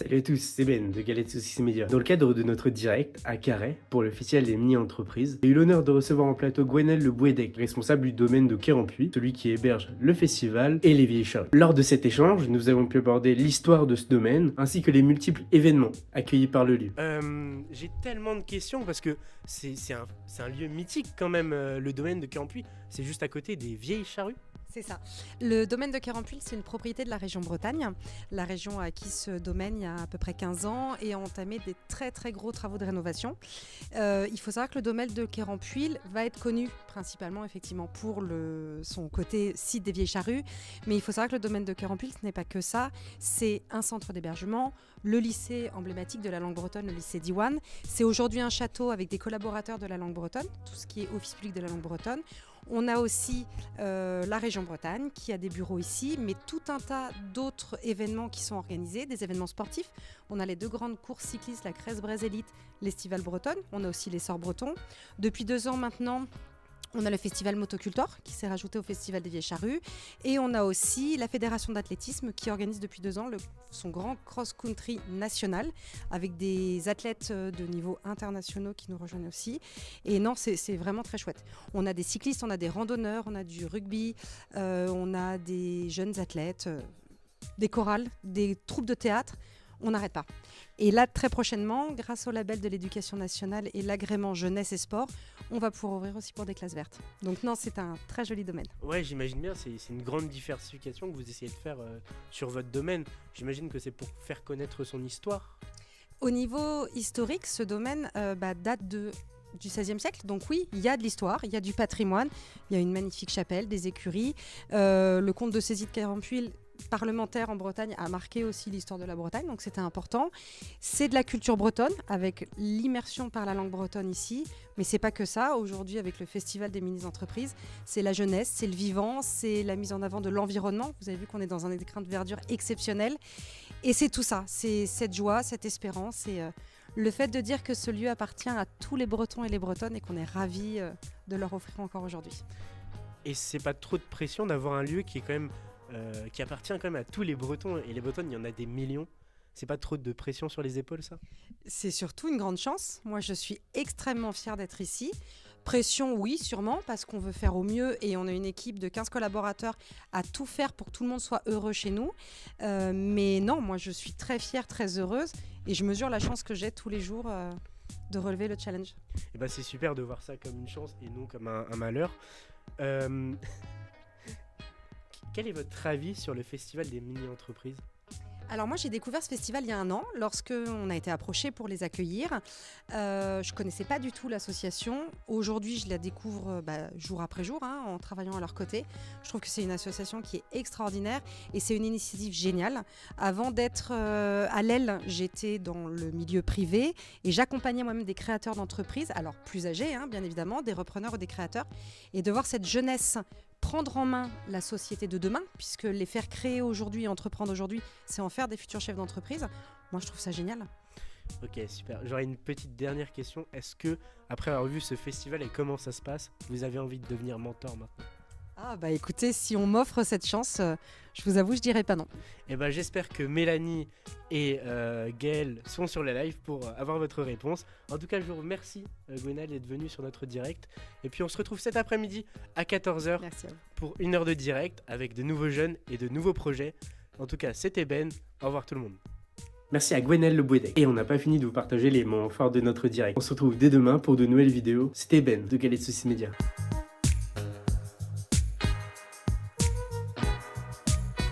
Salut à tous, c'est Ben de Galette Saucisse Média. Dans le cadre de notre direct à Carhaix pour le festival des mini-entreprises, j'ai eu l'honneur de recevoir en plateau Gwenaëlle Le Bouedec, responsable du domaine de Quérampuis, celui qui héberge le festival et les vieilles charrues. Lors de cet échange, nous avons pu aborder l'histoire de ce domaine ainsi que les multiples événements accueillis par le lieu. J'ai tellement de questions parce que c'est un lieu mythique quand même, le domaine de Quérampuis. C'est juste à côté des vieilles charrues. C'est ça. Le domaine de Quérampuis, c'est une propriété de la région Bretagne. La région a acquis ce domaine il y a à peu près 15 ans et a entamé des très très gros travaux de rénovation. Il faut savoir que le domaine de Quérampuis va être connu principalement effectivement pour son côté site des vieilles charrues. Mais il faut savoir que le domaine de Quérampuis, ce n'est pas que ça. C'est un centre d'hébergement, le lycée emblématique de la langue bretonne, le lycée Diwan. C'est aujourd'hui un château avec des collaborateurs de la langue bretonne, tout ce qui est office public de la langue bretonne. On a aussi la région Bretagne qui a des bureaux ici, mais tout un tas d'autres événements qui sont organisés, des événements sportifs. On a les deux grandes courses cyclistes, la Crest-Braise Élite, l'Estival Bretonne. On a aussi les Sorts Bretons. Depuis 2 ans maintenant, on a le festival Motocultor qui s'est rajouté au festival des Vieilles Charrues et on a aussi la fédération d'athlétisme qui organise depuis 2 ans son grand cross-country national avec des athlètes de niveau internationaux qui nous rejoignent aussi. Et non, c'est vraiment très chouette. On a des cyclistes, on a des randonneurs, on a du rugby, on a des jeunes athlètes, des chorales, des troupes de théâtre. On n'arrête pas. Et là, très prochainement, grâce au label de l'éducation nationale et l'agrément jeunesse et sport, on va pouvoir ouvrir aussi pour des classes vertes. Donc non, c'est un très joli domaine. Ouais, j'imagine bien, c'est une grande diversification que vous essayez de faire sur votre domaine. J'imagine que c'est pour faire connaître son histoire. Au niveau historique, ce domaine date du XVIe siècle. Donc oui, il y a de l'histoire, il y a du patrimoine, il y a une magnifique chapelle, des écuries. Le comte de Sézy de Quérampuis, parlementaire en Bretagne, a marqué aussi l'histoire de la Bretagne, donc c'était important. C'est de la culture bretonne avec l'immersion par la langue bretonne ici, mais c'est pas que ça. Aujourd'hui, avec le festival des mini-entreprises, c'est la jeunesse, c'est le vivant, c'est la mise en avant de l'environnement. Vous avez vu qu'on est dans un écrin de verdure exceptionnel, et c'est tout ça, c'est cette joie, cette espérance et le fait de dire que ce lieu appartient à tous les Bretons et les Bretonnes et qu'on est ravis de leur offrir encore aujourd'hui. Et c'est pas trop de pression d'avoir un lieu qui est quand même qui appartient quand même à tous les Bretons et les Bretonnes, il y en a des millions. C'est pas trop de pression sur les épaules, ça? C'est surtout une grande chance. Moi, je suis extrêmement fière d'être ici. Pression, oui, sûrement, parce qu'on veut faire au mieux et on a une équipe de 15 collaborateurs à tout faire pour que tout le monde soit heureux chez nous. Mais non, moi, je suis très fière, très heureuse et je mesure la chance que j'ai tous les jours de relever le challenge. Et bah, c'est super de voir ça comme une chance et non comme un malheur. Quel est votre avis sur le festival des mini-entreprises? Alors moi j'ai découvert ce festival il y a 1 an lorsque on a été approché pour les accueillir. Je connaissais pas du tout l'association. Aujourd'hui je la découvre jour après jour en travaillant à leur côté. Je trouve que c'est une association qui est extraordinaire et c'est une initiative géniale. Avant d'être à l'aile, j'étais dans le milieu privé et j'accompagnais moi-même des créateurs d'entreprises, alors plus âgés bien évidemment, des repreneurs ou des créateurs, et de voir cette jeunesse prendre en main la société de demain, puisque les faire créer aujourd'hui et entreprendre aujourd'hui, c'est en faire des futurs chefs d'entreprise. Moi, je trouve ça génial. Ok, super. J'aurais une petite dernière question. Est-ce que, après avoir vu ce festival et comment ça se passe, vous avez envie de devenir mentor maintenant? Ah bah écoutez, si on m'offre cette chance, je vous avoue, je dirais pas non. Et ben j'espère que Mélanie et Gaëlle sont sur la live pour avoir votre réponse. En tout cas, je vous remercie Gwenaëlle d'être venue sur notre direct. Et puis on se retrouve cet après-midi à 14h Merci à vous. pour 1 heure de direct avec de nouveaux jeunes et de nouveaux projets. En tout cas, c'était Ben. Au revoir tout le monde. Merci à Gwenaëlle Le Bouedec. Et on n'a pas fini de vous partager les moments forts de notre direct. On se retrouve dès demain pour de nouvelles vidéos. C'était Ben de Galette Saucisse Média.